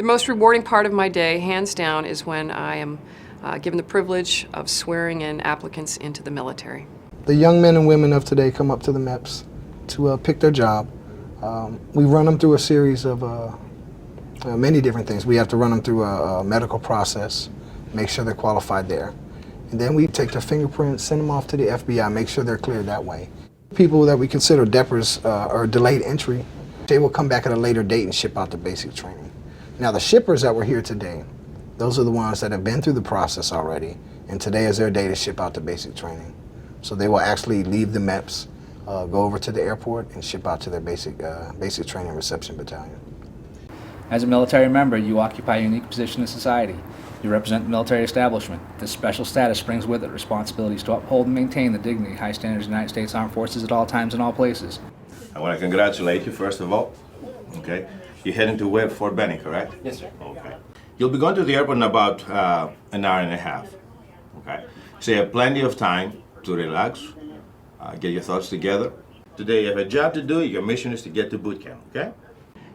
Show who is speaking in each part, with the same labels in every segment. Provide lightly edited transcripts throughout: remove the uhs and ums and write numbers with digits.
Speaker 1: The most rewarding part of my day, hands down, is when I am given the privilege of swearing in applicants into the military.
Speaker 2: The young men and women of today come up to the MEPS to pick their job. We run them through a series of many different things. We have to run them through a medical process, make sure they're qualified there. And then we take their fingerprints, send them off to the FBI, make sure they're cleared that way. People that we consider DEPers or delayed entry, they will come back at a later date and ship out the basic training. Now the shippers that were here today, those are the ones that have been through the process already, and today is their day to ship out the basic training. So they will actually leave the MEPS, go over to the airport, and ship out to their basic training reception battalion.
Speaker 3: As a military member, you occupy a unique position in society. You represent the military establishment. This special status brings with it responsibilities to uphold and maintain the dignity and high standards of the United States Armed Forces at all times and all places.
Speaker 4: I want to congratulate you, first of all. Okay. You're heading to where? Fort Benning, correct?
Speaker 3: Yes, sir.
Speaker 4: Okay. You'll be going to the airport in about an hour and a half. Okay. So you have plenty of time to relax, get your thoughts together. Today you have a job to do. Your mission is to get to boot camp, okay?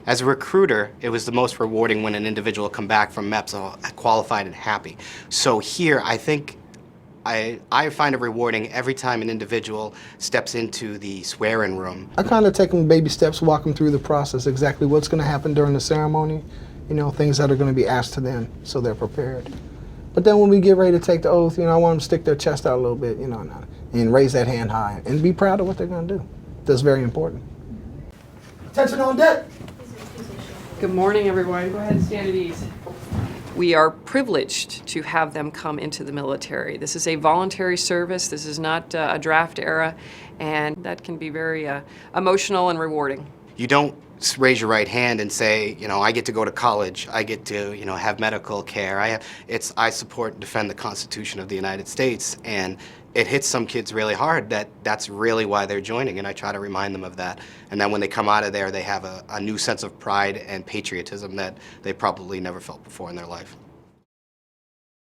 Speaker 5: As a recruiter, it was the most rewarding when an individual come back from MEPS qualified and happy. So here, I think I find it rewarding every time an individual steps into the swearing room.
Speaker 2: I kind of take them baby steps, walk them through the process, exactly what's going to happen during the ceremony, you know, things that are going to be asked to them so they're prepared. But then when we get ready to take the oath, you know, I want them to stick their chest out a little bit, you know, and raise that hand high and be proud of what they're going to do. That's very important. Attention on deck.
Speaker 1: Good morning, everyone. Go ahead and stand at ease. We are privileged to have them come into the military. This is a voluntary service. This is not a draft era, and that can be very emotional and rewarding.
Speaker 5: You don't raise your right hand and say, you know, I get to go to college, I get to, you know, have medical care. I support and defend the Constitution of the United States, and it hits some kids really hard that that's really why they're joining, and I try to remind them of that. And then when they come out of there, they have a new sense of pride and patriotism that they probably never felt before in their life.